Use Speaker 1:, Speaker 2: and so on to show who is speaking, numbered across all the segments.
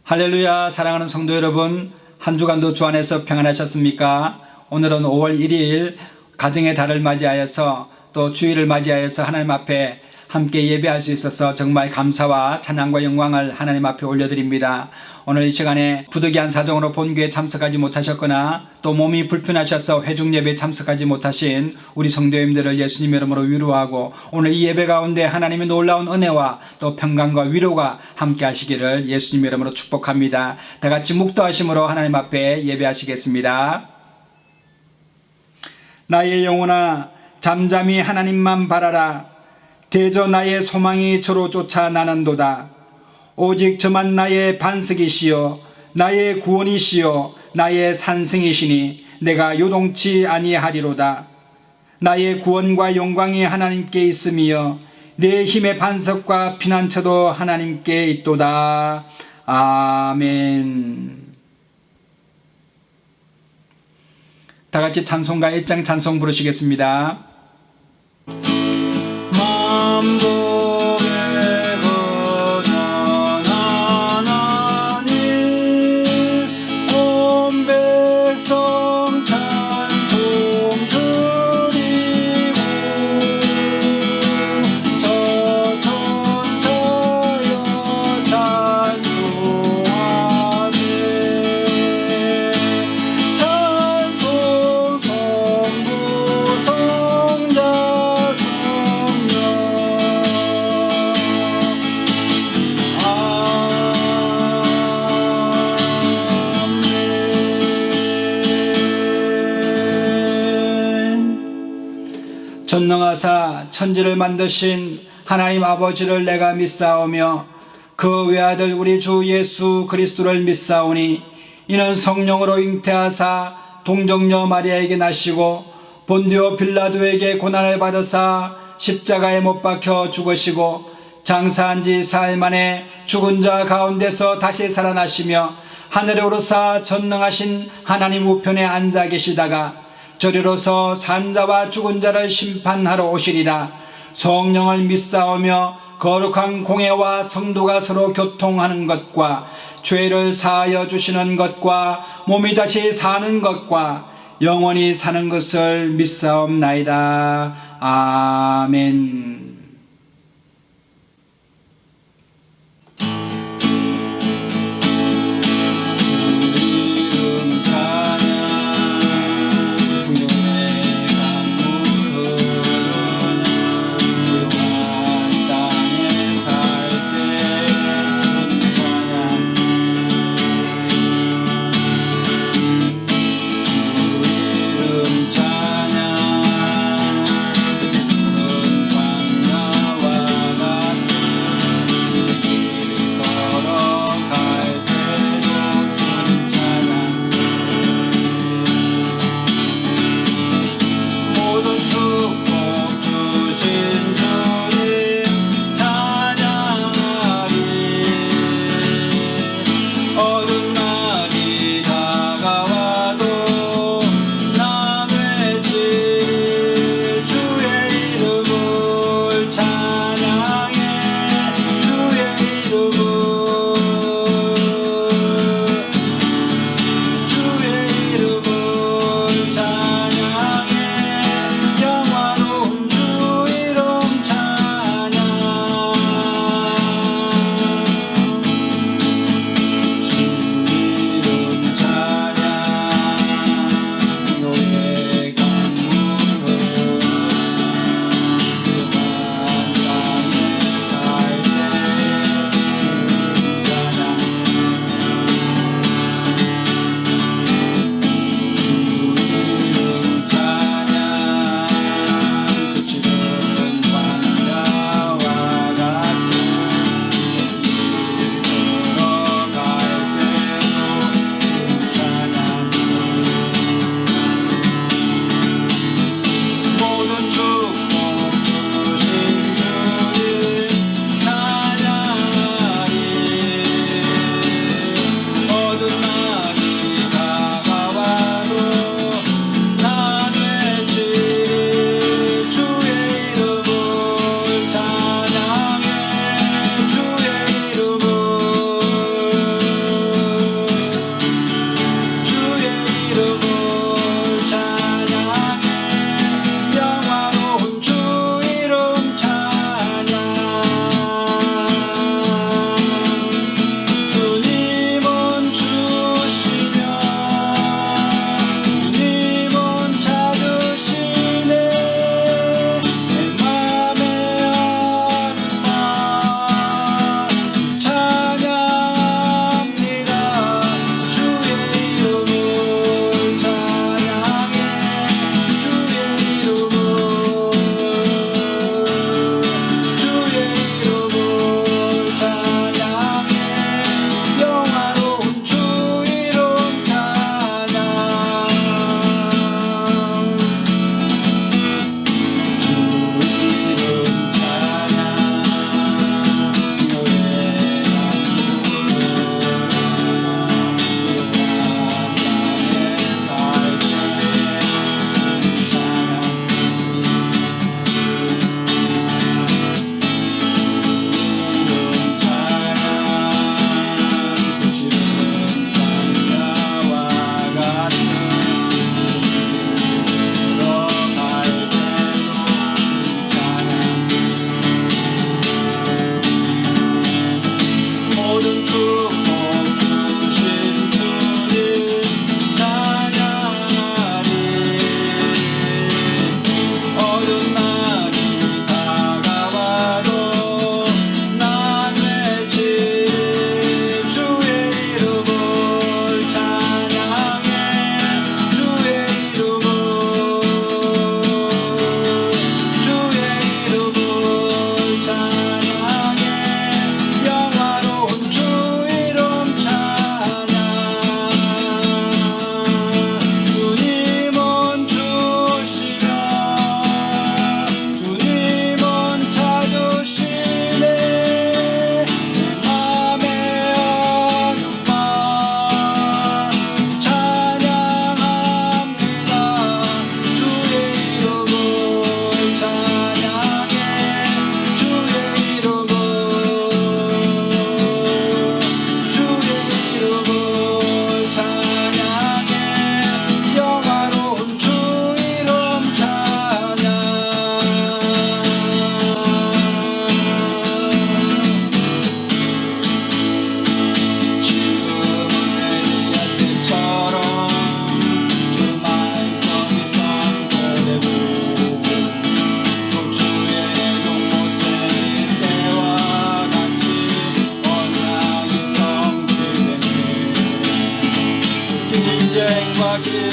Speaker 1: 할렐루야. 사랑하는 성도 여러분, 한 주간도 주 안에서 평안하셨습니까? 오늘은 5월 1일 가정의 달을 맞이하여서 또 주일을 맞이하여서 하나님 앞에 함께 예배할 수 있어서 정말 감사와 찬양과 영광을 하나님 앞에 올려드립니다. 오늘 이 시간에 부득이한 사정으로 본교에 참석하지 못하셨거나 또 몸이 불편하셔서 회중 예배에 참석하지 못하신 우리 성도님들을 예수님 이름으로 위로하고, 오늘 이 예배 가운데 하나님의 놀라운 은혜와 또 평강과 위로가 함께 하시기를 예수님 이름으로 축복합니다. 다 같이 묵도하심으로 하나님 앞에 예배하시겠습니다. 나의 영혼아, 잠잠히 하나님만 바라라. 대저 나의 소망이 저로 쫓아 나는도다. 오직 저만 나의 반석이시요 나의 구원이시요 나의 산성이시니 내가 요동치 아니하리로다. 나의 구원과 영광이 하나님께 있으며 내 힘의 반석과 피난처도 하나님께 있도다. 아멘. 다 같이 찬송가 1장 찬송 부르시겠습니다. 전능하사 천지를 만드신 하나님 아버지를 내가 믿사오며 그 외아들 우리 주 예수 그리스도를 믿사오니 이는 성령으로 잉태하사 동정녀 마리아에게 나시고 본디오 빌라도에게 고난을 받으사 십자가에 못 박혀 죽으시고 장사한 지 사흘 만에 죽은 자 가운데서 다시 살아나시며 하늘에 오르사 전능하신 하나님 우편에 앉아 계시다가 저리로서 산자와 죽은 자를 심판하러 오시리라. 성령을 믿사오며 거룩한 공회와 성도가 서로 교통하는 것과 죄를 사하여 주시는 것과 몸이 다시 사는 것과 영원히 사는 것을 믿사옵나이다. 아멘.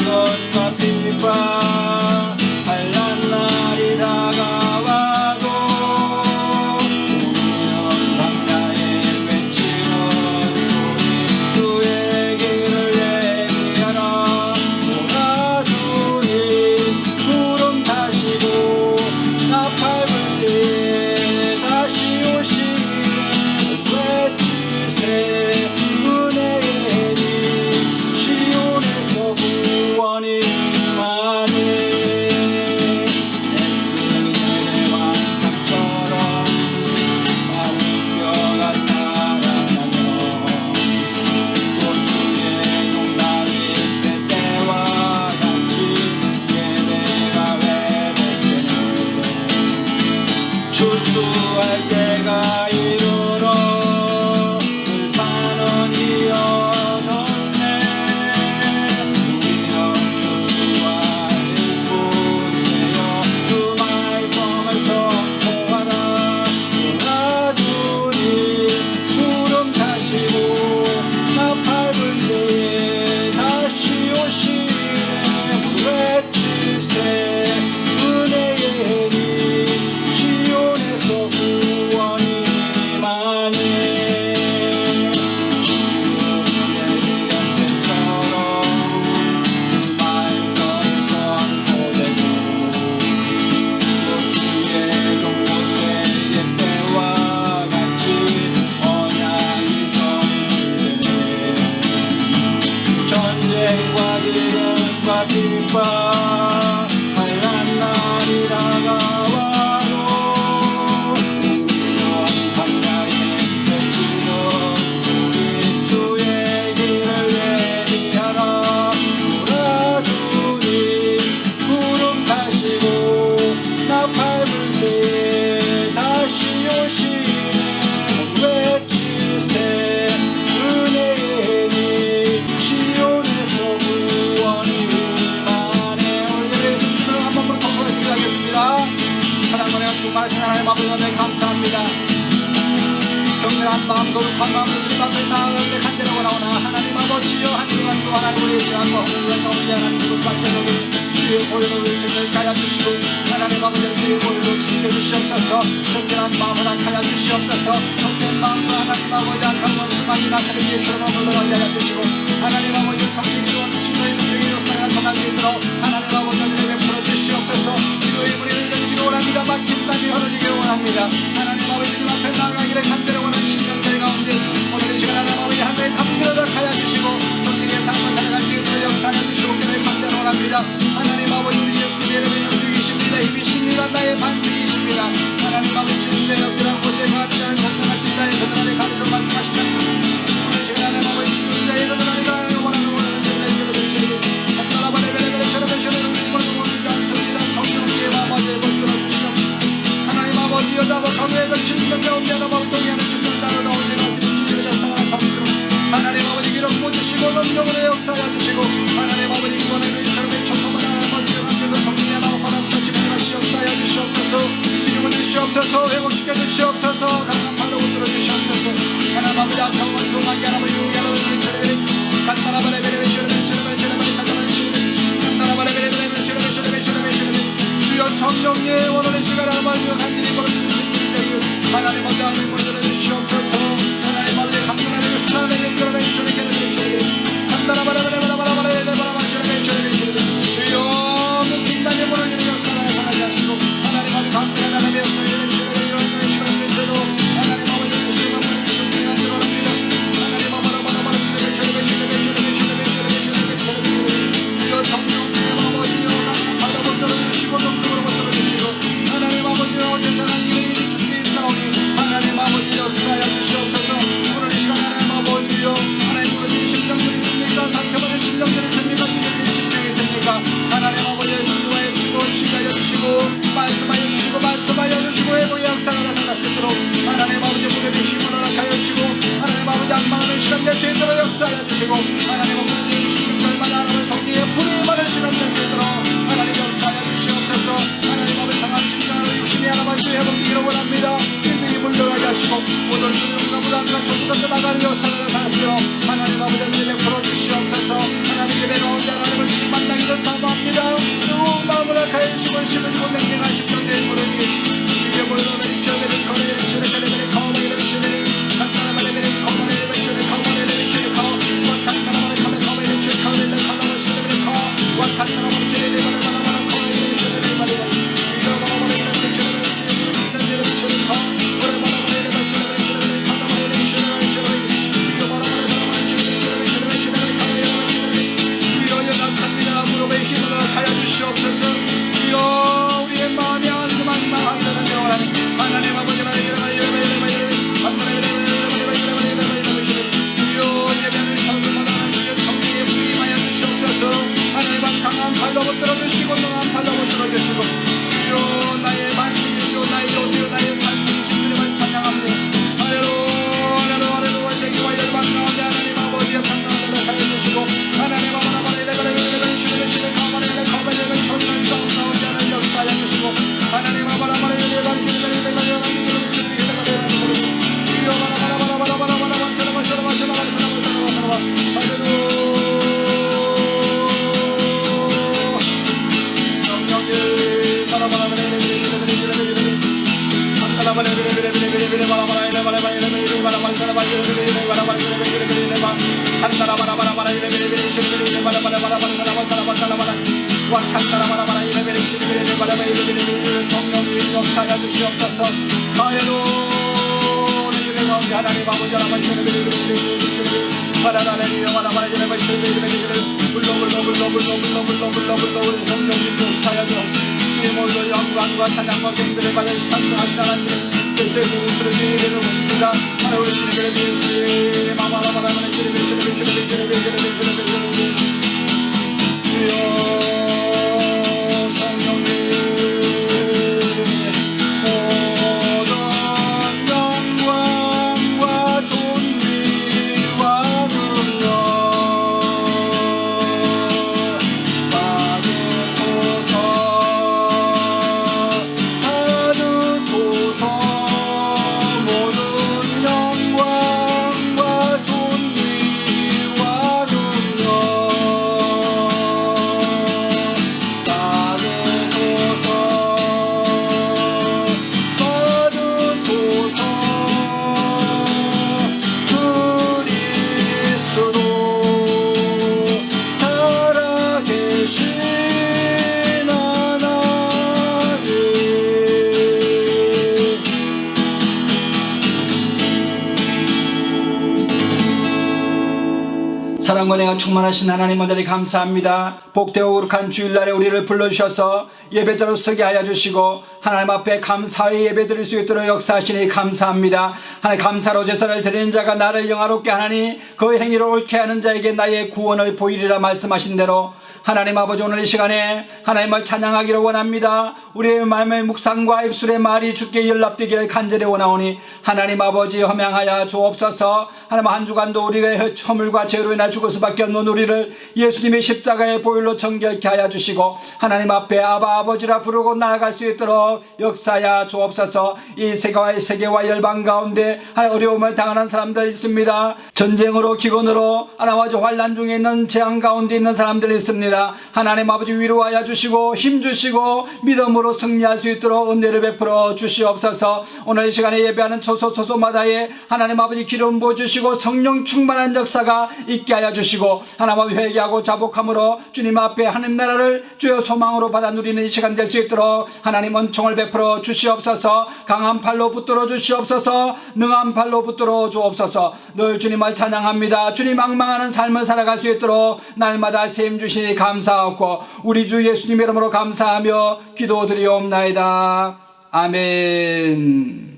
Speaker 1: 기근과 비바 환난 날이 다가와도 우리는 광야에 외치는 소리 주의 길을 얘기하라. 오라주님 구름 타시고 나팔 불 때 다시 오시기를 외치세. 은혜의 님 시온에서 구원이 임하네. 에스겔의 환상처럼 마른 뼈가 살아나며 고주의 농락이 있을 때와 같이 예배가 회복되네. 출수할 때가 이르러 불판원이 열어졌네. 우리는 출수할 뿐이에요. 주 말씀을 선포하라. 오라주님 구름 타시고 나팔 불 때에 다시 오시네. 외치세. 은혜의 님 시온에서 구원이 임하네. 주의 연대처럼 그 말씀 선포되고 주의 곳곳에 예배와 같이 언약이 성취되네. 전쟁과 기근과 비바 환난 날이 다가와도 우리는 광야에 외치는 소리 주의 길을 얘기하라. 오라주님 구름 타시고 나팔 불 때 다시 오시네. 외치세. 은혜의 님 시온에서 구원이 임하네. 우리 예수 그리스도를 한 번만 통곡해 기도하겠습니다. 사랑하는 충만하신 하나님 아버지 하나님 감사합니다. 경건한 마음 거룩한 마음으로 주님 앞에 나아가는데 간절하고 나오나 하나님 아버지여 한 주간 또 하나님 우리의 죄악과 허물과 가운데 하나님 그것밖에 없는 주의 보혈로 우리를 가려 주시고 하나님 아버지의 주의 보혈로 지켜주시옵소서. 경건한 마음을 하여 주시옵소서. 경건한 마음으로 하나님 아버지 악한 원수만이 나타내 예수로 물러가게 하여 주시고 하나님 아버지 성령이 원수신의 능력이 사랑한 선하게 들어 하나님 아버지를 베풀어 주시옵소서. 기도의 뿌리를 던지기를 원합니다. 막힌 땅이 흐르지기를 원합니다. 하나님 아버지 주 앞에 나아가기를 간절히 원하는 심령들 가운데 오늘 이 시간 하나님 아버지 하나님 담대하도록 하여 주시고 성령의 삶을 살아갈 수 있도록 역사하여 주시고 그를 간절히 원합니다. 하나님 아버지 우리 예수님의 이름의 영주이십니다. 힘이십니다. 나의 반석이십니다. 하나님 아버지 주님의 역들한 곳에 가지 않은 성장하신 자의 그들의 가르쳐 말씀하시는 오늘 이 시간 하나님 아버지 주님의 그들의 원하는 자들의 이름을 주시고 한나라바 레벨레벨 셔러베셔는 원수가 성리라 성령의 아버지의 권주로 주시옵소서. 하나님 아버지 여자와 강의 걸치는 가운데 하나 먹동이하는 충전자로 나오는 말씀을 주시고 역사하는 성령 하나님 아버지 기름 부으시고 능력으로 역사하여 주시고 하나님 아버지 이번에는 이처럼의 천성만 하나님 아버지 함께서 성령이 하나 받아서 집중하시 역사하여 주시옵소서. 기름을 주시옵소서. 회복시켜 주시옵소서. 강한 팔로 붙들어 주시옵소서. 하나님 아버지 영광과 찬양과 경배를 받아 찬송하시나 하나님 세세히 부르짖는 우리가 하나님 주님을 위해 마마마마마마 사랑과 은혜가 충만하신 하나님 은혜를 감사합니다. 복되고 거룩한 주일날에 우리를 불러주셔서 예배대로 서게 하여 주시고 하나님 앞에 감사의 예배드릴 수 있도록 역사하시니 감사합니다. 하나님 감사로 제사를 드리는 자가 나를 영화롭게 하나니 그 행위를 옳게 하는 자에게 나의 구원을 보이리라 말씀하신 대로 하나님 아버지 오늘 이 시간에 하나님을 찬양하기를 원합니다. 우리의 마음의 묵상과 입술의 말이 주께 연락되기를 간절히 원하오니 하나님 아버지 허명하여 주옵소서. 하나님 한 주간도 우리가 허물과 죄로 인해 죽을 수밖에 없는 우리를 예수님의 십자가의 보혈로 정결케 하여 주시고 하나님 앞에 아바 아버지라 부르고 나아갈 수 있도록 역사하여 주옵소서. 이 세계와 열방 가운데 어려움을 당하는 사람들 있습니다. 전쟁으로 기근으로 하나님 아버지 환난 중에 있는 재앙 가운데 있는 사람들이 있습니다. 하나님 아버지 위로하여 주시고 힘주시고 믿음으로 승리할 수 있도록 은혜를 베풀어 주시옵소서. 오늘 이 시간에 예배하는 초소마다에 하나님 아버지 기름 부어주시고 성령 충만한 역사가 있게 하여 주시고 하나님 아버지 회개하고 자복함으로 주님 앞에 하나님 나라를 주여 소망으로 받아 누리는 이 시간 될 수 있도록 하나님 은총을 베풀어 주시옵소서. 강한 팔로 붙들어 주시옵소서. 능한 팔로 붙들어 주옵소서. 늘 주님을 찬양합니다. 주님 앙망하는 삶을 살아갈 수 있도록 날마다 세임 주시니 감사하고 우리 주 예수님 이름으로 감사하며 기도드리옵나이다. 아멘.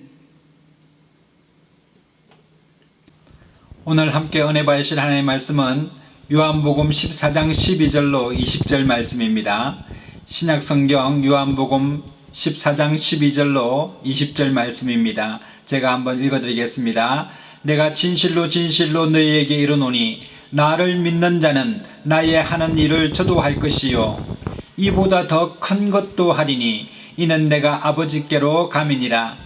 Speaker 1: 오늘 함께 은혜 받으실 하나님의 말씀은 요한복음 14장 12절로 20절 말씀입니다. 신약성경 요한복음 14장 12절로 20절 말씀입니다. 제가 한번 읽어드리겠습니다. 내가 진실로 진실로 너희에게 이르노니 나를 믿는 자는 나의 하는 일을 저도 할 것이요 이보다 더 큰 것도 하리니 이는 내가 아버지께로 감이니라.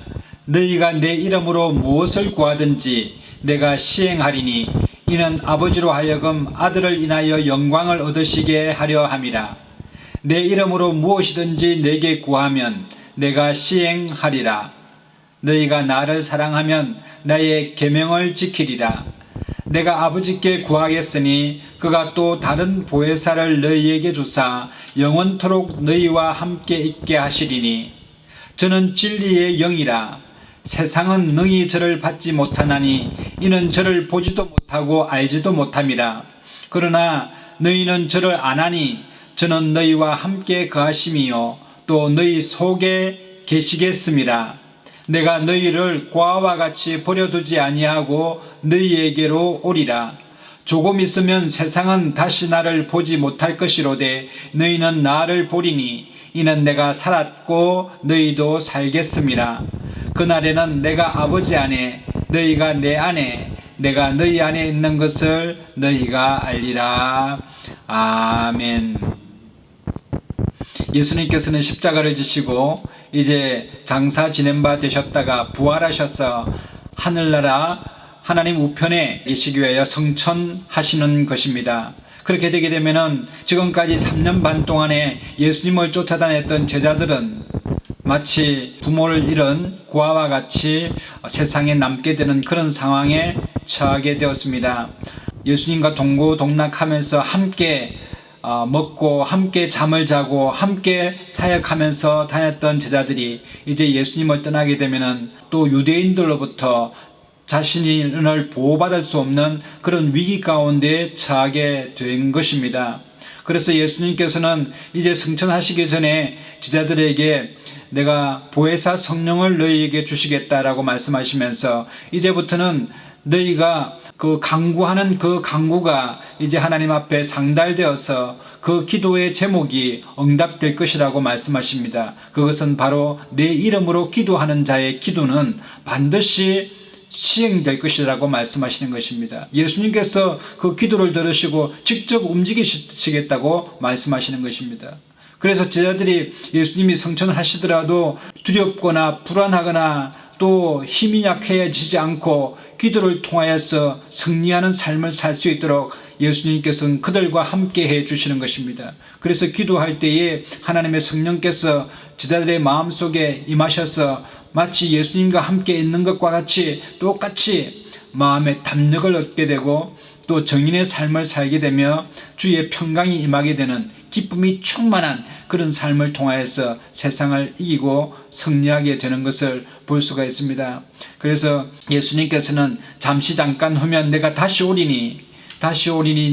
Speaker 1: 너희가 내 이름으로 무엇을 구하든지 내가 시행하리니 이는 아버지로 하여금 아들을 인하여 영광을 얻으시게 하려 함이라. 내 이름으로 무엇이든지 내게 구하면 내가 시행하리라. 너희가 나를 사랑하면 나의 계명을 지키리라. 내가 아버지께 구하겠으니 그가 또 다른 보혜사를 너희에게 주사 영원토록 너희와 함께 있게 하시리니 저는 진리의 영이라. 세상은 능히 저를 받지 못하나니 이는 저를 보지도 못하고 알지도 못함이라. 그러나 너희는 저를 아나니 저는 너희와 함께 거하심이요 또 너희 속에 계시겠음이라. 내가 너희를 고아와 같이 버려두지 아니하고 너희에게로 오리라. 조금 있으면 세상은 다시 나를 보지 못할 것이로되 너희는 나를 보리니 이는 내가 살았고 너희도 살겠음이라. 그날에는 내가 아버지 안에 너희가 내 안에 내가 너희 안에 있는 것을 너희가 알리라. 아멘. 예수님께서는 십자가를 지시고 이제 장사 지낸 바 되셨다가 부활하셔서 하늘나라 하나님 우편에 계시기 위하여 성천하시는 것입니다. 그렇게 되게 되면은 지금까지 3년 반 동안에 예수님을 쫓아다녔던 제자들은 마치 부모를 잃은 고아와 같이 세상에 남게 되는 그런 상황에 처하게 되었습니다. 예수님과 동고동락하면서 함께 먹고 함께 잠을 자고 함께 사역하면서 다녔던 제자들이 이제 예수님을 떠나게 되면은 또 유대인들로부터 자신을 보호받을 수 없는 그런 위기 가운데 처하게 된 것입니다. 그래서 예수님께서는 이제 승천하시기 전에 제자들에게 내가 보혜사 성령을 너희에게 주시겠다라고 말씀하시면서 이제부터는 너희가 그 간구하는 그 간구가 이제 하나님 앞에 상달되어서 그 기도의 제목이 응답될 것이라고 말씀하십니다. 그것은 바로 내 이름으로 기도하는 자의 기도는 반드시 시행될 것이라고 말씀하시는 것입니다. 예수님께서 그 기도를 들으시고 직접 움직이시겠다고 말씀하시는 것입니다. 그래서 제자들이 예수님이 성천하시더라도 두렵거나 불안하거나 또 힘이 약해지지 않고 기도를 통하여서 승리하는 삶을 살 수 있도록 예수님께서는 그들과 함께 해 주시는 것입니다. 그래서 기도할 때에 하나님의 성령께서 제자들의 마음속에 임하셔서 마치 예수님과 함께 있는 것과 같이 똑같이 마음의 담력을 얻게 되고 또 정인의 삶을 살게 되며 주의 평강이 임하게 되는 기쁨이 충만한 그런 삶을 통하여서 세상을 이기고 승리하게 되는 것을 볼 수가 있습니다. 그래서 예수님께서는 잠깐 후면 내가 다시 오리니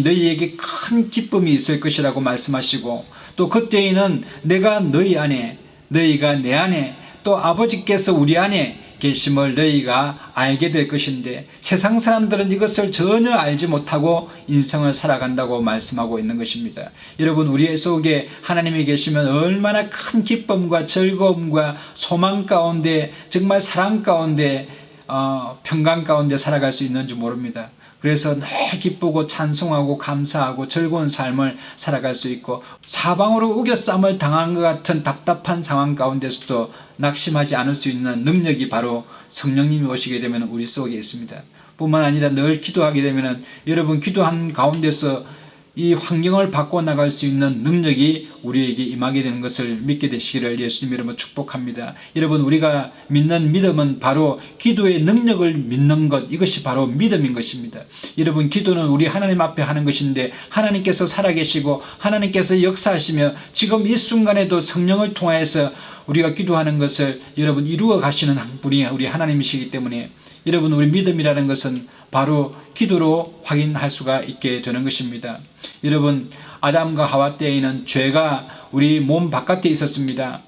Speaker 1: 너희에게 큰 기쁨이 있을 것이라고 말씀하시고 또 그때에는 내가 너희 안에 너희가 내 안에 또 아버지께서 우리 안에 계심을 너희가 알게 될 것인데 세상 사람들은 이것을 전혀 알지 못하고 인생을 살아간다고 말씀하고 있는 것입니다. 여러분 우리 속에 하나님이 계시면 얼마나 큰 기쁨과 즐거움과 소망 가운데 정말 사랑 가운데 평강 가운데 살아갈 수 있는지 모릅니다. 그래서 늘 기쁘고 찬송하고 감사하고 즐거운 삶을 살아갈 수 있고 사방으로 우겨쌈을 당한 것 같은 답답한 상황 가운데서도 낙심하지 않을 수 있는 능력이 바로 성령님이 오시게 되면 우리 속에 있습니다. 뿐만 아니라 늘 기도하게 되면 여러분 기도한 가운데서 이 환경을 바꿔나갈 수 있는 능력이 우리에게 임하게 되는 것을 믿게 되시기를 예수님 이름으로 축복합니다. 여러분 우리가 믿는 믿음은 바로 기도의 능력을 믿는 것, 이것이 바로 믿음인 것입니다. 여러분 기도는 우리 하나님 앞에 하는 것인데 하나님께서 살아계시고 하나님께서 역사하시며 지금 이 순간에도 성령을 통하여서 우리가 기도하는 것을 여러분 이루어 가시는 한 분이 우리 하나님이시기 때문에 여러분 우리 믿음이라는 것은 바로 기도로 확인할 수가 있게 되는 것입니다. 여러분 아담과 하와 때에는 죄가 우리 몸 바깥에 있었습니다.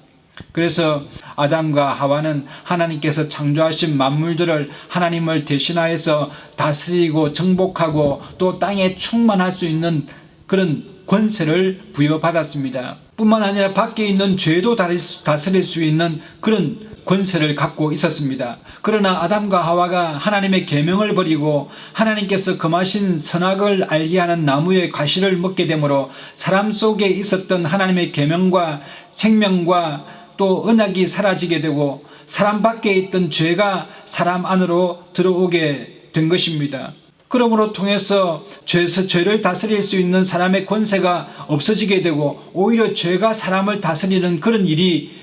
Speaker 1: 그래서 아담과 하와는 하나님께서 창조하신 만물들을 하나님을 대신하여서 다스리고 정복하고 또 땅에 충만할 수 있는 그런 권세를 부여받았습니다. 뿐만 아니라 밖에 있는 죄도 다스릴 수 있는 그런 권세를 갖고 있었습니다. 그러나 아담과 하와가 하나님의 계명을 버리고 하나님께서 금하신 선악을 알게 하는 나무의 과실을 먹게 되므로 사람 속에 있었던 하나님의 계명과 생명과 또 언약이 사라지게 되고 사람 밖에 있던 죄가 사람 안으로 들어오게 된 것입니다. 그러므로 통해서 죄를 다스릴 수 있는 사람의 권세가 없어지게 되고 오히려 죄가 사람을 다스리는 그런 일이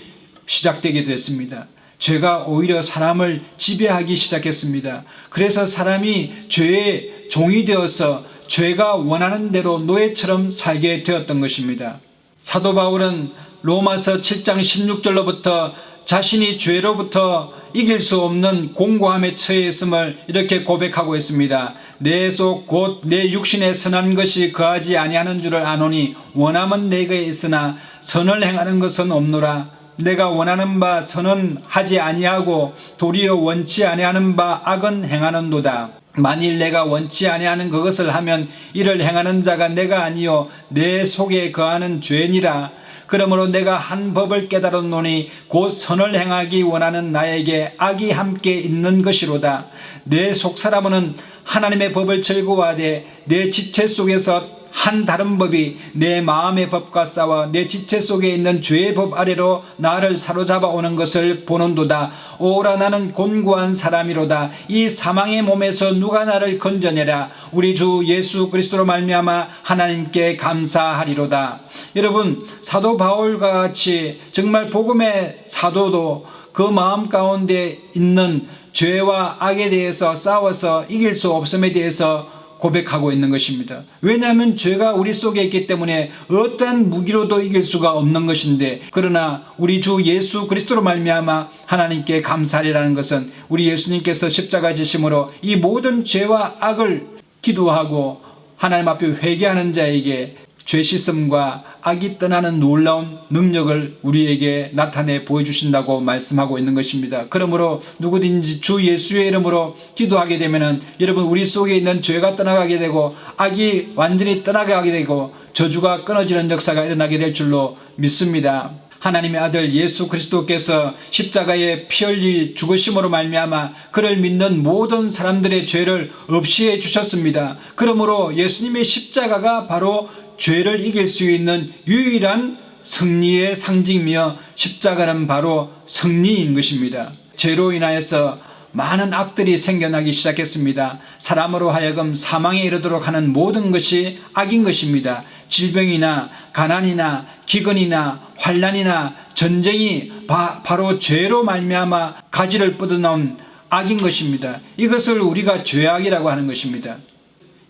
Speaker 1: 시작되게 됐습니다. 죄가 오히려 사람을 지배하기 시작했습니다. 그래서 사람이 죄에 종이 되어서 죄가 원하는 대로 노예처럼 살게 되었던 것입니다. 사도 바울은 로마서 7장 16절로부터 자신이 죄로부터 이길 수 없는 공고함에 처해 있음을 이렇게 고백하고 있습니다. 내 속 곧 내 육신에 선한 것이 거하지 아니하는 줄을 아노니 원함은 내게 있으나 선을 행하는 것은 없노라. 내가 원하는 바 선은 하지 아니하고 도리어 원치 아니하는 바 악은 행하는도다. 만일 내가 원치 아니하는 그것을 하면 이를 행하는 자가 내가 아니요 내 속에 거하는 죄니라. 그러므로 내가 한 법을 깨달았노니 곧 선을 행하기 원하는 나에게 악이 함께 있는 것이로다. 내 속사람은 하나님의 법을 즐거워하되 내 지체 속에서 한 다른 법이 내 마음의 법과 싸워 내 지체 속에 있는 죄의 법 아래로 나를 사로잡아 오는 것을 보는도다. 오라 나는 곤고한 사람이로다. 이 사망의 몸에서 누가 나를 건져내라. 우리 주 예수 그리스도로 말미암아 하나님께 감사하리로다. 여러분, 사도 바울과 같이 정말 복음의 사도도 그 마음 가운데 있는 죄와 악에 대해서 싸워서 이길 수 없음에 대해서 고백하고 있는 것입니다. 왜냐하면 죄가 우리 속에 있기 때문에 어떠한 무기로도 이길 수가 없는 것인데, 그러나 우리 주 예수 그리스도로 말미암아 하나님께 감사하리라는 것은 우리 예수님께서 십자가 지심으로 이 모든 죄와 악을 기도하고 하나님 앞에 회개하는 자에게 죄 씻음과 악이 떠나는 놀라운 능력을 우리에게 나타내 보여주신다고 말씀하고 있는 것입니다. 그러므로 누구든지 주 예수의 이름으로 기도하게 되면은 여러분, 우리 속에 있는 죄가 떠나가게 되고 악이 완전히 떠나가게 되고 저주가 끊어지는 역사가 일어나게 될 줄로 믿습니다. 하나님의 아들 예수 그리스도께서 십자가에 피 흘리 죽으심으로 말미암아 그를 믿는 모든 사람들의 죄를 없이해 주셨습니다. 그러므로 예수님의 십자가가 바로 죄를 이길 수 있는 유일한 승리의 상징이며 십자가는 바로 승리인 것입니다. 죄로 인하여서 많은 악들이 생겨나기 시작했습니다. 사람으로 하여금 사망에 이르도록 하는 모든 것이 악인 것입니다. 질병이나 가난이나 기근이나 환난이나 전쟁이 바로 죄로 말미암아 가지를 뻗어놓은 악인 것입니다. 이것을 우리가 죄악이라고 하는 것입니다.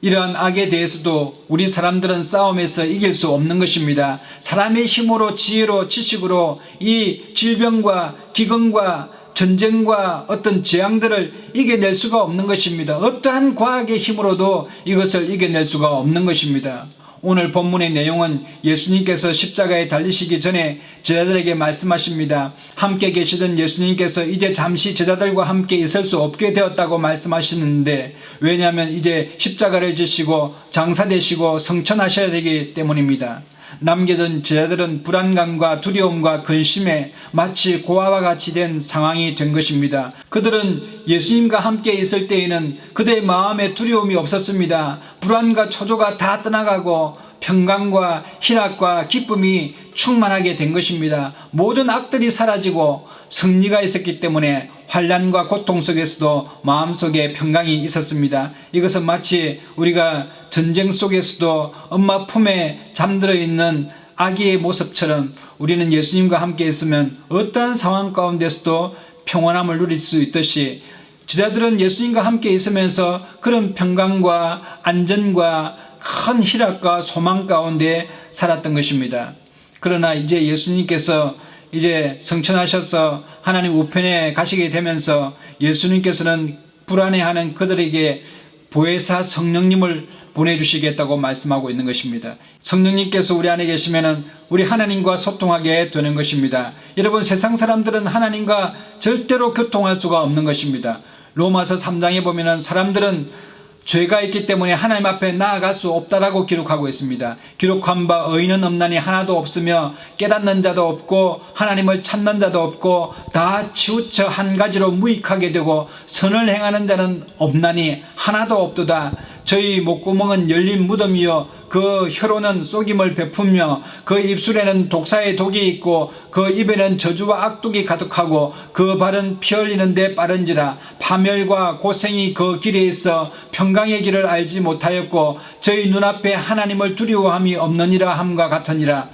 Speaker 1: 이러한 악에 대해서도 우리 사람들은 싸움에서 이길 수 없는 것입니다. 사람의 힘으로, 지혜로, 지식으로 이 질병과 기근과 전쟁과 어떤 재앙들을 이겨낼 수가 없는 것입니다. 어떠한 과학의 힘으로도 이것을 이겨낼 수가 없는 것입니다. 오늘 본문의 내용은 예수님께서 십자가에 달리시기 전에 제자들에게 말씀하십니다. 함께 계시던 예수님께서 이제 잠시 제자들과 함께 있을 수 없게 되었다고 말씀하시는데, 왜냐하면 이제 십자가를 지시고 장사되시고 성천하셔야 되기 때문입니다. 남겨둔 제자들은 불안감과 두려움과 근심에 마치 고아와 같이 된 상황이 된 것입니다. 그들은 예수님과 함께 있을 때에는 그들의 마음에 두려움이 없었습니다. 불안과 초조가 다 떠나가고 평강과 희락과 기쁨이 충만하게 된 것입니다. 모든 악들이 사라지고 승리가 있었기 때문에 환난과 고통 속에서도 마음속에 평강이 있었습니다. 이것은 마치 우리가 전쟁 속에서도 엄마 품에 잠들어 있는 아기의 모습처럼 우리는 예수님과 함께 있으면 어떠한 상황 가운데서도 평온함을 누릴 수 있듯이 제자들은 예수님과 함께 있으면서 그런 평강과 안전과 큰 희락과 소망 가운데 살았던 것입니다. 그러나 이제 예수님께서 이제 성천하셔서 하나님 우편에 가시게 되면서 예수님께서는 불안해하는 그들에게 보혜사 성령님을 보내주시겠다고 말씀하고 있는 것입니다. 성령님께서 우리 안에 계시면 우리 하나님과 소통하게 되는 것입니다. 여러분, 세상 사람들은 하나님과 절대로 교통할 수가 없는 것입니다. 로마서 3장에 보면 사람들은 죄가 있기 때문에 하나님 앞에 나아갈 수 없다라고 기록하고 있습니다. 기록한 바 의인은 없나니 하나도 없으며 깨닫는 자도 없고 하나님을 찾는 자도 없고 다 치우쳐 한 가지로 무익하게 되고 선을 행하는 자는 없나니 하나도 없도다. 저희 목구멍은 열린 무덤이요 그 혀로는 쏘김을 베풀며 그 입술에는 독사의 독이 있고 그 입에는 저주와 악독이 가득하고 그 발은 피 흘리는 데 빠른지라. 파멸과 고생이 그 길에 있어 평강의 길을 알지 못하였고 저희 눈앞에 하나님을 두려워함이 없느니라 함과 같으니라.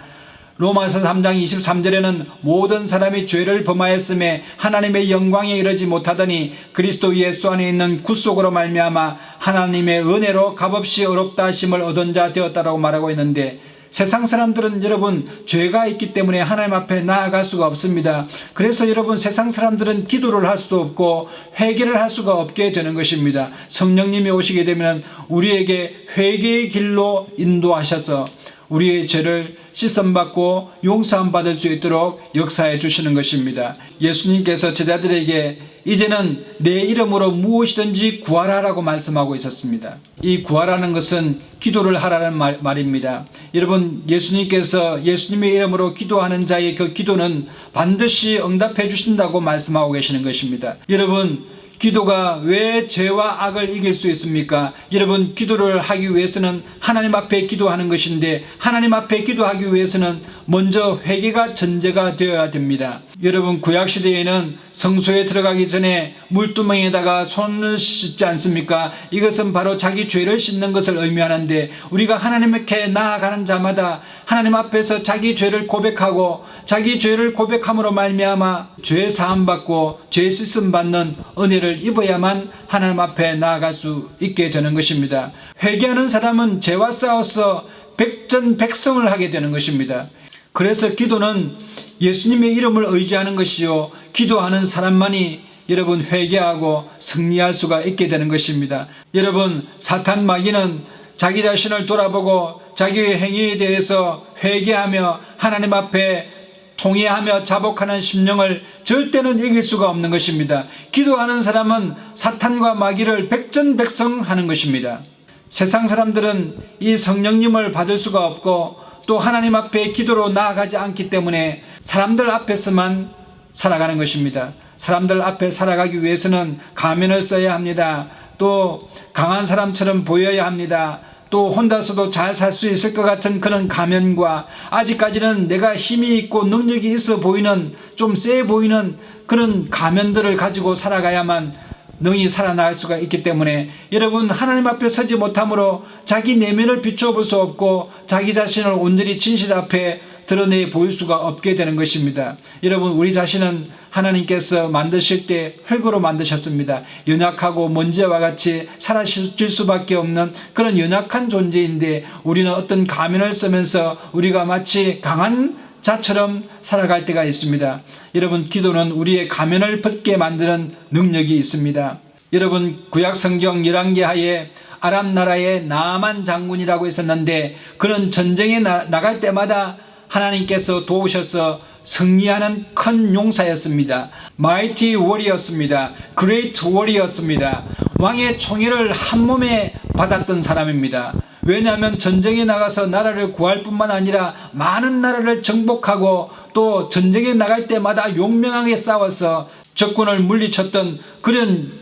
Speaker 1: 로마서 3장 23절에는 모든 사람이 죄를 범하였음에 하나님의 영광에 이르지 못하더니 그리스도 예수 안에 있는 구속으로 말미암아 하나님의 은혜로 값없이 의롭다 하심을 얻은 자 되었다라고 말하고 있는데, 세상 사람들은 여러분 죄가 있기 때문에 하나님 앞에 나아갈 수가 없습니다. 그래서 여러분 세상 사람들은 기도를 할 수도 없고 회개를 할 수가 없게 되는 것입니다. 성령님이 오시게 되면 우리에게 회개의 길로 인도하셔서 우리의 죄를 씻음받고 용서함 받을 수 있도록 역사해 주시는 것입니다. 예수님께서 제자들에게 이제는 내 이름으로 무엇이든지 구하라라고 말씀하고 있었습니다. 이 구하라는 것은 기도를 하라는 말입니다. 여러분, 예수님께서 예수님의 이름으로 기도하는 자의 그 기도는 반드시 응답해 주신다고 말씀하고 계시는 것입니다. 여러분, 기도가 왜 죄와 악을 이길 수 있습니까? 여러분, 기도를 하기 위해서는 하나님 앞에 기도하는 것인데, 하나님 앞에 기도하기 위해서는 먼저 회개가 전제가 되어야 됩니다. 여러분, 구약시대에는 성소에 들어가기 전에 물두멍에다가 손을 씻지 않습니까? 이것은 바로 자기 죄를 씻는 것을 의미하는데, 우리가 하나님께 나아가는 자마다 하나님 앞에서 자기 죄를 고백하고 자기 죄를 고백함으로 말미암아 죄 사함 받고 죄 씻음 받는 은혜를 입어야만 하나님 앞에 나아갈 수 있게 되는 것입니다. 회개하는 사람은 죄와 싸워서 백전백승을 하게 되는 것입니다. 그래서 기도는 예수님의 이름을 의지하는 것이요, 기도하는 사람만이 여러분 회개하고 승리할 수가 있게 되는 것입니다. 여러분, 사탄 마귀는 자기 자신을 돌아보고 자기의 행위에 대해서 회개하며 하나님 앞에 통회하며 자복하는 심령을 절대는 이길 수가 없는 것입니다. 기도하는 사람은 사탄과 마귀를 백전백승하는 것입니다. 세상 사람들은 이 성령님을 받을 수가 없고 또 하나님 앞에 기도로 나아가지 않기 때문에 사람들 앞에서만 살아가는 것입니다. 사람들 앞에 살아가기 위해서는 가면을 써야 합니다. 또 강한 사람처럼 보여야 합니다. 또 혼자서도 잘 살 수 있을 것 같은 그런 가면과 아직까지는 내가 힘이 있고 능력이 있어 보이는, 좀 세 보이는 그런 가면들을 가지고 살아가야만 능히 살아날 수가 있기 때문에 여러분, 하나님 앞에 서지 못함으로 자기 내면을 비추어 볼 수 없고 자기 자신을 온전히 진실 앞에 드러내 보일 수가 없게 되는 것입니다. 여러분, 우리 자신은 하나님께서 만드실 때 흙으로 만드셨습니다. 연약하고 먼지와 같이 사라질 수밖에 없는 그런 연약한 존재인데, 우리는 어떤 가면을 쓰면서 우리가 마치 강한 자처럼 살아갈 때가 있습니다. 여러분, 기도는 우리의 가면을 벗게 만드는 능력이 있습니다. 여러분, 구약 성경 열왕기하에 아람 나라의 나아만 장군이라고 있었는데, 그런 전쟁에 나갈 때마다 하나님께서 도우셔서 승리하는 큰 용사였습니다. 마이티 워리였습니다. 그레이트 워리였습니다. 왕의 총애를 한 몸에 받았던 사람입니다. 왜냐하면 전쟁에 나가서 나라를 구할 뿐만 아니라 많은 나라를 정복하고 또 전쟁에 나갈 때마다 용맹하게 싸워서 적군을 물리쳤던 그런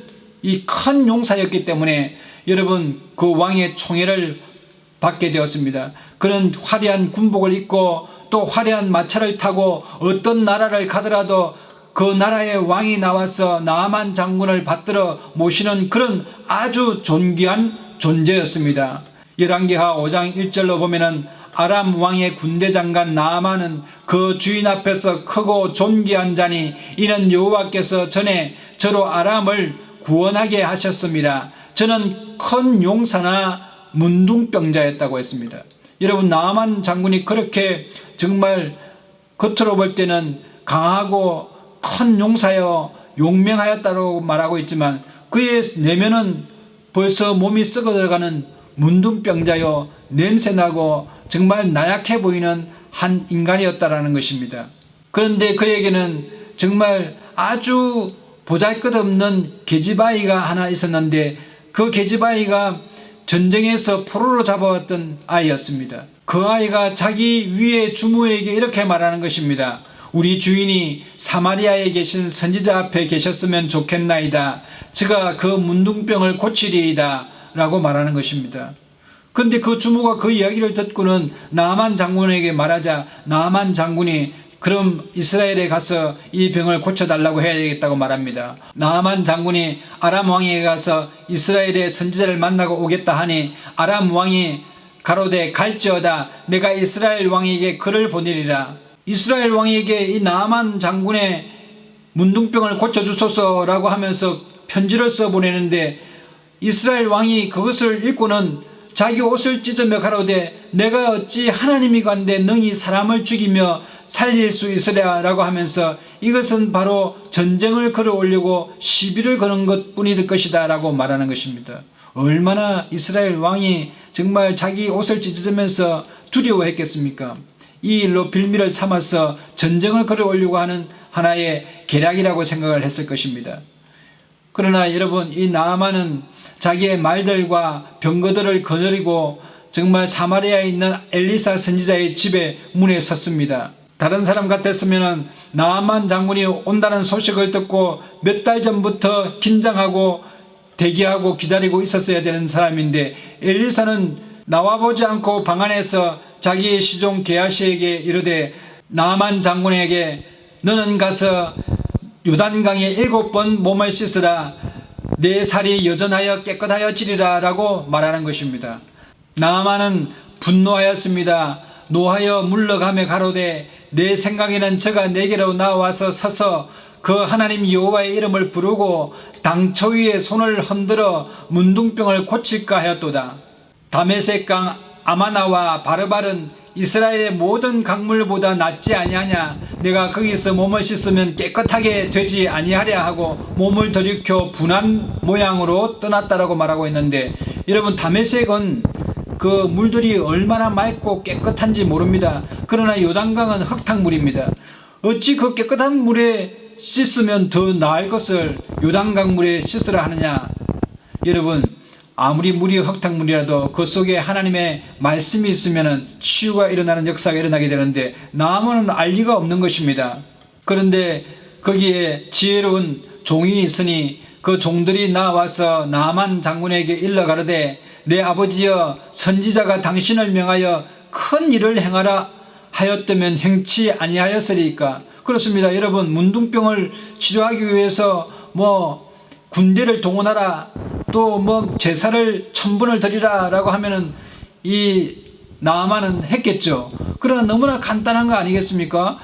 Speaker 1: 이 큰 용사였기 때문에 여러분, 그 왕의 총애를 받게 되었습니다. 그런 화려한 군복을 입고 또 화려한 마차를 타고 어떤 나라를 가더라도 그 나라의 왕이 나와서 나아만 장군을 받들어 모시는 그런 아주 존귀한 존재였습니다. 열왕기하 5장 1절로 보면은 아람 왕의 군대 장관 나아만은 그 주인 앞에서 크고 존귀한 자니 이는 여호와께서 전에 저로 아람을 구원하게 하셨습니다. 저는 큰 용사나 문둥병자였다고 했습니다. 여러분, 나아만 장군이 그렇게 정말 겉으로 볼 때는 강하고 큰 용사여 용맹하였다고 말하고 있지만 그의 내면은 벌써 몸이 썩어 들어가는 문둥병자여 냄새나고 정말 나약해 보이는 한 인간이었다라는 것입니다. 그런데 그에게는 정말 아주 보잘것없는 계집아이가 하나 있었는데, 그 계집아이가 전쟁에서 포로로 잡아왔던 아이였습니다. 그 아이가 자기 위의 주모에게 이렇게 말하는 것입니다. 우리 주인이 사마리아에 계신 선지자 앞에 계셨으면 좋겠나이다. 저가 그 문둥병을 고치리이다 라고 말하는 것입니다. 그런데 그 주모가 그 이야기를 듣고는 나아만 장군에게 말하자 나아만 장군이 그럼 이스라엘에 가서 이 병을 고쳐달라고 해야 되겠다고 말합니다. 나아만 장군이 아람 왕에게 가서 이스라엘의 선지자를 만나고 오겠다 하니 아람 왕이 가로되 갈지어다 내가 이스라엘 왕에게 글을 보내리라. 이스라엘 왕에게 이 나아만 장군의 문둥병을 고쳐주소서라고 하면서 편지를 써보내는데 이스라엘 왕이 그것을 읽고는 자기 옷을 찢으며 가로되 내가 어찌 하나님이건대 능히 사람을 죽이며 살릴 수 있으랴 라고 하면서 이것은 바로 전쟁을 걸어오려고 시비를 거는 것뿐이 될 것이다 라고 말하는 것입니다. 얼마나 이스라엘 왕이 정말 자기 옷을 찢으면서 두려워했겠습니까? 이 일로 빌미를 삼아서 전쟁을 걸어오려고 하는 하나의 계략이라고 생각을 했을 것입니다. 그러나 여러분, 이 나아만은 자기의 말들과 병거들을 거느리고 정말 사마리아에 있는 엘리사 선지자의 집에 문에 섰습니다. 다른 사람 같았으면 나아만 장군이 온다는 소식을 듣고 몇 달 전부터 긴장하고 대기하고 기다리고 있었어야 되는 사람인데 엘리사는 나와보지 않고 방 안에서 자기의 시종 게하시에게 이르되 나아만 장군에게 너는 가서 요단강에 7번 몸을 씻으라 내 살이 여전하여 깨끗하여지리라 라고 말하는 것입니다. 나아만은 분노하였습니다. 노하여 물러가며 가로되 내 생각에는 저가 내게로 나와서 서서 그 하나님 여호와의 이름을 부르고 당처 위에 손을 흔들어 문둥병을 고칠까 하였도다. 다메섹강 아마나와 바르발은 이스라엘의 모든 강물보다 낫지 아니하냐. 내가 거기서 몸을 씻으면 깨끗하게 되지 아니하랴 하고 몸을 들이켜 분한 모양으로 떠났다라고 말하고 있는데, 여러분, 다메섹은 그 물들이 얼마나 맑고 깨끗한지 모릅니다. 그러나 요단강은 흙탕물입니다. 어찌 그 깨끗한 물에 씻으면 더 나을 것을 요단강 물에 씻으라 하느냐. 여러분, 아무리 물이 흙탕물이라도 그 속에 하나님의 말씀이 있으면 치유가 일어나는 역사가 일어나게 되는데 나아만은 알 리가 없는 것입니다. 그런데 거기에 지혜로운 종이 있으니 그 종들이 나와서 나아만 장군에게 일러 가로되 내 아버지여, 선지자가 당신을 명하여 큰 일을 행하라 하였다면 행치 아니하였으리까. 그렇습니다. 여러분, 문둥병을 치료하기 위해서 군대를 동원하라, 또 제사를 1000번을 드리라 라고 하면은 이 나아만은 했겠죠. 그러나 너무나 간단한 거 아니겠습니까?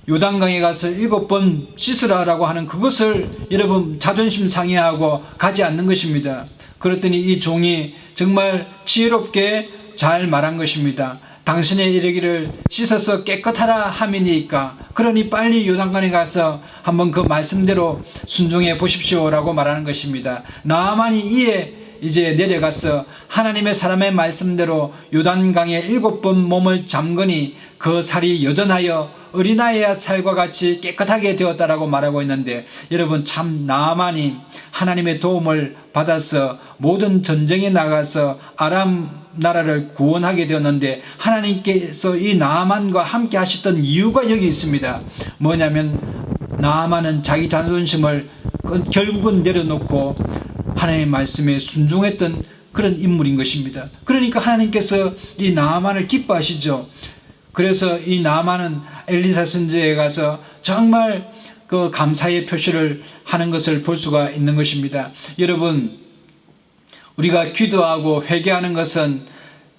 Speaker 1: 요단강에 가서 7번 씻으라 라고 하는 그것을 여러분 자존심 상해하고 가지 않는 것입니다. 그랬더니 이 종이 정말 지혜롭게 잘 말한 것입니다. 당신의 이르기를 씻어서 깨끗하라 함이니까 그러니 빨리 요단강에 가서 한번 그 말씀대로 순종해 보십시오 라고 말하는 것입니다. 나아만이 이에 이제 내려가서 하나님의 사람의 말씀대로 요단강에 7번 몸을 잠그니 그 살이 여전하여 어린아이의 살과 같이 깨끗하게 되었다라고 말하고 있는데, 여러분, 참 나아만이 하나님의 도움을 받아서 모든 전쟁에 나가서 아람 나라를 구원하게 되었는데 하나님께서 이 나아만과 함께 하셨던 이유가 여기 있습니다. 뭐냐면 나아만은 자기 자존심을 결국은 내려놓고 하나님의 말씀에 순종했던 그런 인물인 것입니다. 그러니까 하나님께서 이 나아만을 기뻐하시죠. 그래서 이 나아만은 엘리사 선지자에 가서 정말 그 감사의 표시를 하는 것을 볼 수가 있는 것입니다. 여러분, 우리가 기도하고 회개하는 것은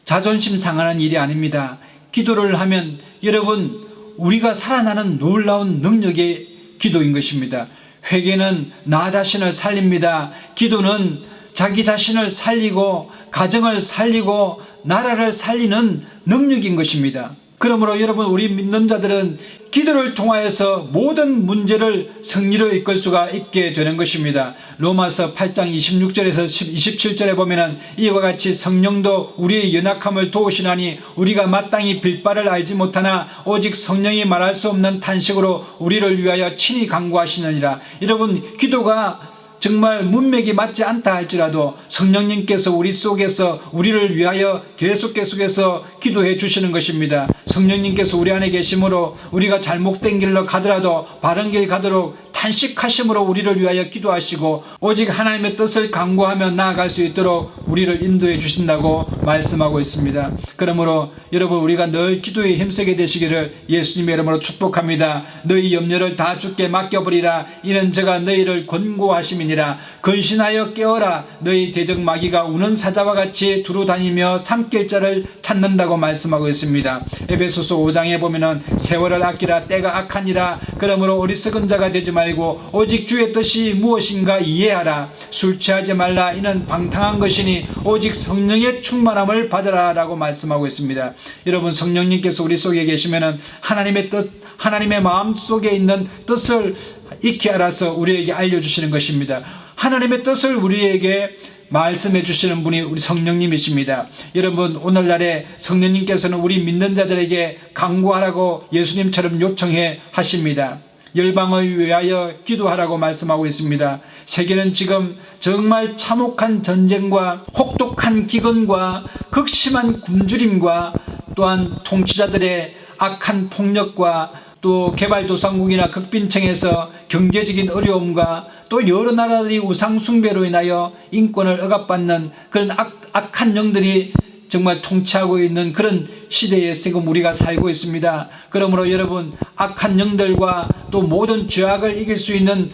Speaker 1: 자존심 상하는 일이 아닙니다. 기도를 하면 여러분, 우리가 살아나는 놀라운 능력의 기도인 것입니다. 회개는 나 자신을 살립니다. 기도는 자기 자신을 살리고 가정을 살리고 나라를 살리는 능력인 것입니다. 그러므로 여러분, 우리 믿는 자들은 기도를 통하여서 모든 문제를 승리로 이끌 수가 있게 되는 것입니다. 로마서 8장 26절에서 27절에 보면은 이와 같이 성령도 우리의 연약함을 도우시나니 우리가 마땅히 빌 바를 알지 못하나 오직 성령이 말할 수 없는 탄식으로 우리를 위하여 친히 간구하시느니라. 여러분, 기도가 정말 문맥이 맞지 않다 할지라도 성령님께서 우리 속에서 우리를 위하여 계속해서 기도해 주시는 것입니다. 성령님께서 우리 안에 계심으로 우리가 잘못된 길로 가더라도 바른 길 가도록 탄식하심으로 우리를 위하여 기도하시고 오직 하나님의 뜻을 강구하며 나아갈 수 있도록 우리를 인도해 주신다고 말씀하고 있습니다. 그러므로 여러분, 우리가 늘 기도에 힘쓰게 되시기를 예수님의 이름으로 축복합니다. 너희 염려를 다 주께 맡겨버리라. 이는 제가 너희를 권고하심이니라. 근신하여 깨어라. 너희 대적 마귀가 우는 사자와 같이 두루 다니며 삼킬 자를 찾는다고 말씀하고 있습니다. 에베소서 5장에 보면은 세월을 아끼라. 때가 악하니라. 그러므로 어리석은 자가 되지 말고 오직 주의 뜻이 무엇인가 이해하라. 술 취하지 말라. 이는 방탕한 것이니 오직 성령의 충만함을 받으라 라고 말씀하고 있습니다. 여러분, 성령님께서 우리 속에 계시면은 하나님의 뜻, 하나님의 마음 속에 있는 뜻을 익히 알아서 우리에게 알려주시는 것입니다. 하나님의 뜻을 우리에게 말씀해 주시는 분이 우리 성령님이십니다. 여러분, 오늘날에 성령님께서는 우리 믿는 자들에게 강구하라고 예수님처럼 요청해 하십니다. 열방을 위하여 기도하라고 말씀하고 있습니다. 세계는 지금 정말 참혹한 전쟁과 혹독한 기근과 극심한 굶주림과 또한 통치자들의 악한 폭력과 또 개발도상국이나 극빈층에서 경제적인 어려움과 또 여러 나라들이 우상숭배로 인하여 인권을 억압받는 그런 악한 영들이 정말 통치하고 있는 그런 시대에 지금 우리가 살고 있습니다. 그러므로 여러분, 악한 영들과 또 모든 죄악을 이길 수 있는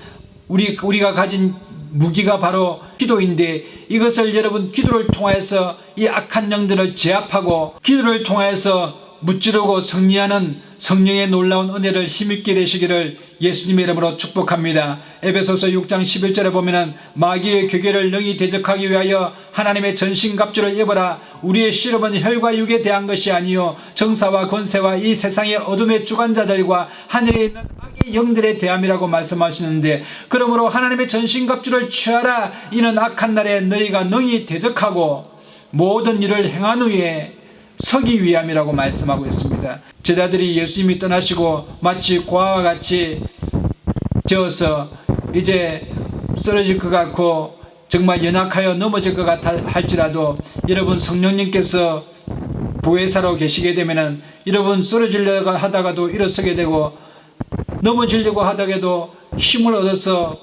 Speaker 1: 우리가 가진 무기가 바로 기도인데, 이것을 여러분 기도를 통해서 이 악한 영들을 제압하고 기도를 통해서 무찌르고 승리하는 성령의 놀라운 은혜를 힘있게 되시기를 예수님의 이름으로 축복합니다. 에베소서 6장 11절에 보면은 마귀의 괴계를 능히 대적하기 위하여 하나님의 전신갑주를 입어라. 우리의 시름은 혈과 육에 대한 것이 아니요 정사와 권세와 이 세상의 어둠의 주관자들과 하늘에 있는 악의 영들에 대함이라고 말씀하시는데, 그러므로 하나님의 전신갑주를 취하라. 이는 악한 날에 너희가 능히 대적하고 모든 일을 행한 후에 서기 위함이라고 말씀하고 있습니다. 제자들이 예수님이 떠나시고 마치 고아와 같이 되어서 이제 쓰러질 것 같고 정말 연약하여 넘어질 것 같아 할지라도, 여러분, 성령님께서 보혜사로 계시게 되면은 여러분 쓰러지려고 하다가도 일어서게 되고 넘어지려고 하다가도 힘을 얻어서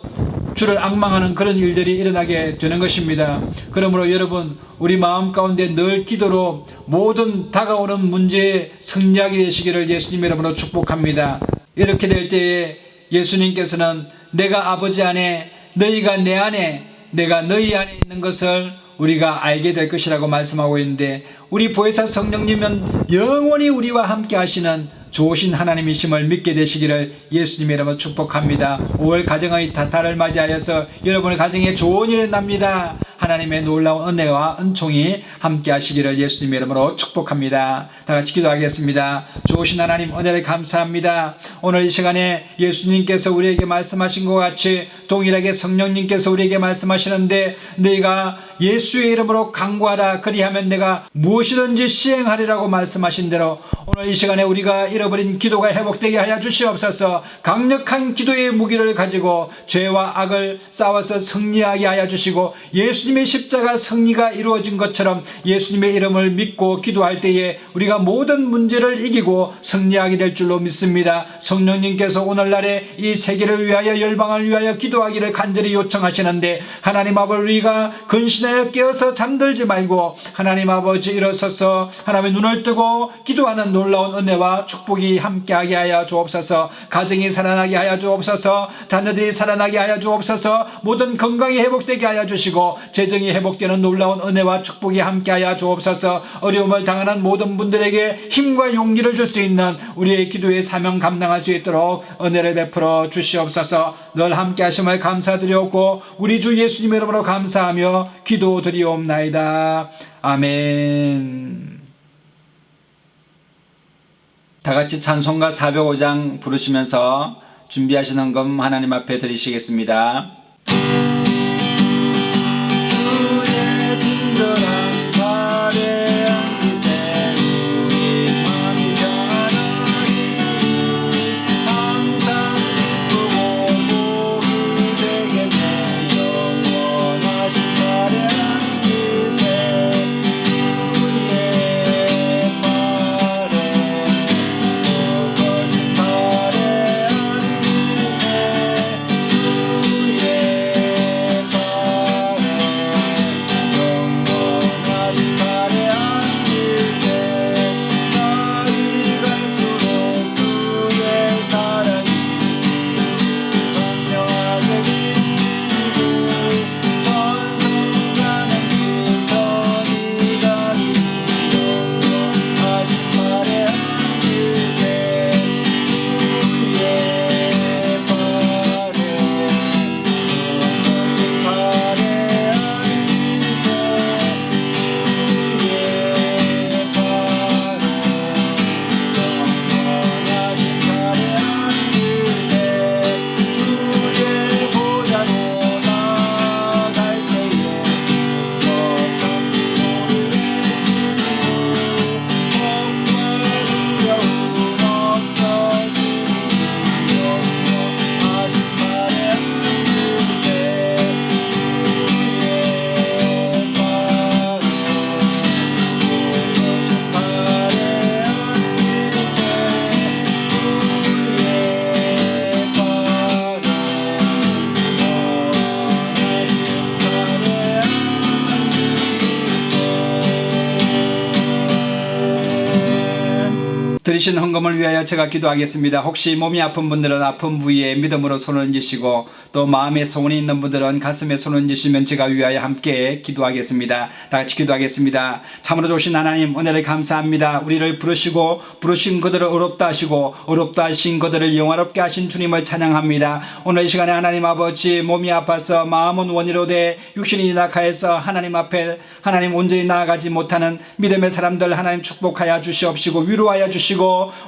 Speaker 1: 주를 앙망하는 그런 일들이 일어나게 되는 것입니다. 그러므로 여러분, 우리 마음 가운데 늘 기도로 모든 다가오는 문제에 승리하게 되시기를 예수님의 이름으로 축복합니다. 이렇게 될 때에 예수님께서는 내가 아버지 안에, 너희가 내 안에, 내가 너희 안에 있는 것을 우리가 알게 될 것이라고 말씀하고 있는데, 우리 보혜사 성령님은 영원히 우리와 함께 하시는 좋으신 하나님이심을 믿게 되시기를 예수님의 이름으로 축복합니다. 5월 가정의 달을 맞이하여서 여러분의 가정에 좋은 일이 납니다. 하나님의 놀라운 은혜와 은총이 함께 하시기를 예수님의 이름으로 축복합니다. 다 같이 기도하겠습니다. 좋으신 하나님, 은혜를 감사합니다. 오늘 이 시간에 예수님께서 우리에게 말씀하신 것 같이 동일하게 성령님께서 우리에게 말씀하시는데, 너희가 예수의 이름으로 강구하라. 그리하면 내가 무엇이든지 시행하리라고 말씀하신 대로 오늘 이 시간에 우리가 잃어버린 기도가 회복되게 하여 주시옵소서. 강력한 기도의 무기를 가지고 죄와 악을 싸워서 승리하게 하여 주시고, 예수님의 십자가 승리가 이루어진 것처럼 예수님의 이름을 믿고 기도할 때에 우리가 모든 문제를 이기고 승리하게 될 줄로 믿습니다. 성령님께서 오늘날에 이 세계를 위하여, 열방을 위하여 기도하기를 간절히 요청하시는데, 하나님 아버지, 우리가 근신하여 깨어서 잠들지 말고 하나님 아버지 일어서서 하나님의 눈을 뜨고 기도하는 놀라운 은혜와 축복이 함께하게 하여 주옵소서. 가정이 살아나게 하여 주옵소서. 자녀들이 살아나게 하여 주옵소서. 모든 건강이 회복되게 하여 주시고 재정이 회복되는 놀라운 은혜와 축복이 함께하여 주옵소서. 어려움을 당하는 모든 분들에게 힘과 용기를 줄 수 있는 우리의 기도의 사명 감당할 수 있도록 은혜를 베풀어 주시옵소서. 늘 함께 하심을 감사드리옵고 우리 주 예수님의 이름으로 감사하며 기도드리옵나이다. 아멘. 다 같이 찬송가 405장 부르시면서 준비하신 헌금 하나님 앞에 드리시겠습니다. 주의 친절한 발에 안기세 우리 마음이 변하니 항상 기쁘고 복이 되겠네. 영원하신 발에 안기세 주의 발에 거룩하신 발에 안기세 드리신 헌금을 위하여 제가 기도하겠습니다. 혹시 몸이 아픈 분들은 아픈 부위에 믿음으로 손을 얹으시고 또 마음에 소원이 있는 분들은 가슴에 손을 얹으시면 제가 위하여 함께 기도하겠습니다. 다 같이 기도하겠습니다. 참으로 좋으신 하나님, 은혜를 감사합니다. 우리를 부르시고 부르신 그들을 어렵다 하시고 어렵다 하신 그들을 영화롭게 하신 주님을 찬양합니다. 오늘 이 시간에 하나님 아버지, 몸이 아파서 마음은 원이로되 육신이 낙하여서 하나님 앞에 하나님 온전히 나아가지 못하는 믿음의 사람들 하나님 축복하여 주시옵시고 위로하여 주시고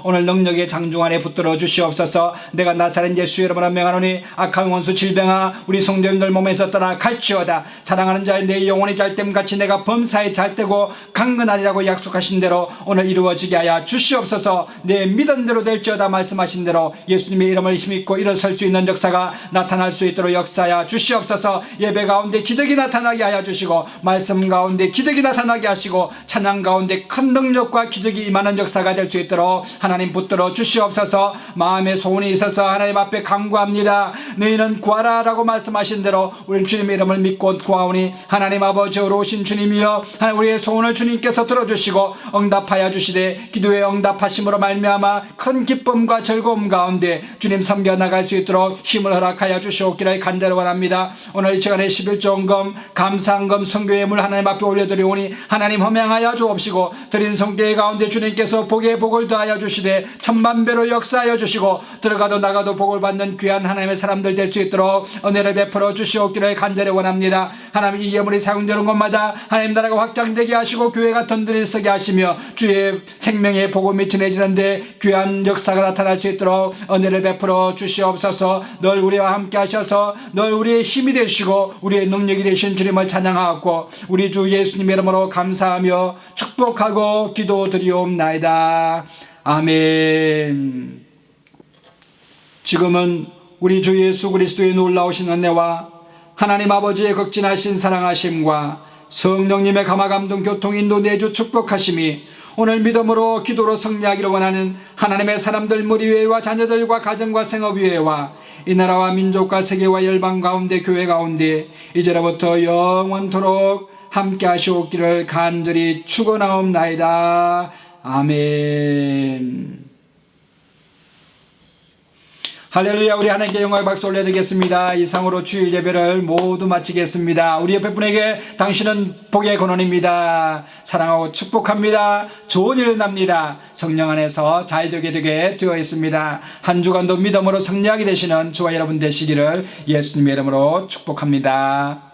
Speaker 1: 오늘 능력의 장중 안에 붙들어 주시옵소서. 내가 나사렛 예수 이름으로 명하노니 악한 원수 질병아 우리 성도님들 몸에서 떠나 갈지어다. 사랑하는 자의 내 영혼이 잘됨같이 내가 범사에 잘되고 강건하리라고 약속하신 대로 오늘 이루어지게 하여 주시옵소서. 내 믿음대로 될지어다 말씀하신 대로 예수님의 이름을 힘입고 일어설 수 있는 역사가 나타날 수 있도록 역사하여 주시옵소서. 예배 가운데 기적이 나타나게 하여 주시고 말씀 가운데 기적이 나타나게 하시고 찬양 가운데 큰 능력과 기적이 임하는 역사가 될 수 있도록 하나님 붙들어 주시옵소서. 마음에 소원이 있어서 하나님 앞에 간구합니다. 너희는 구하라 라고 말씀하신 대로 우리는 주님의 이름을 믿고 구하오니 하나님 아버지 어려우신 주님이여 하나님 우리의 소원을 주님께서 들어주시고 응답하여 주시되 기도에 응답하심으로 말미암아 큰 기쁨과 즐거움 가운데 주님 섬겨 나갈 수 있도록 힘을 허락하여 주시옵기를 간절히 원합니다. 오늘 이 시간에 11조헌금 감사헌금 선교예물 하나님 앞에 올려드리오니 하나님 허명하여 주옵시고 드린 성교회 가운데 주님께서 복에 복을 더하여 주시되 천만배로 역사하여 주시고 들어가도 나가도 복을 받는 귀한 하나님의 사람들 될 수 있도록 은혜를 베풀어 주시옵기를 간절히 원합니다. 하나님 이 예물이 사용되는 곳마다 하나님 나라가 확장되게 하시고 교회가 든든히 서게 하시며 주의 생명의 복음이 전해지는데 귀한 역사가 나타날 수 있도록 은혜를 베풀어 주시옵소서. 늘 우리와 함께 하셔서 늘 우리의 힘이 되시고 우리의 능력이 되신 주님을 찬양하고 우리 주 예수님의 이름으로 감사하며 축복하고 기도드리옵나이다. 아멘. 지금은 우리 주 예수 그리스도의 놀라우신 은혜와 하나님 아버지의 극진하신 사랑하심과 성령님의 감화감동 교통인도 내주 축복하심이 오늘 믿음으로 기도로 승리하기를 원하는 하나님의 사람들 무리회와 자녀들과 가정과 생업위회와 이 나라와 민족과 세계와 열방 가운데 교회 가운데 이제로부터 영원토록 함께 하시옵기를 간절히 축원하옵나이다. 아멘. 할렐루야. 우리 하나님께 영광의 박수 올려드리겠습니다. 이상으로 주일 예배를 모두 마치겠습니다. 우리 옆에 분에게 당신은 복의 근원입니다. 사랑하고 축복합니다. 좋은 일을 납니다. 성령 안에서 잘 되게 되어 있습니다. 한 주간도 믿음으로 승리하게 되시는 저와 여러분 되시기를 예수님의 이름으로 축복합니다.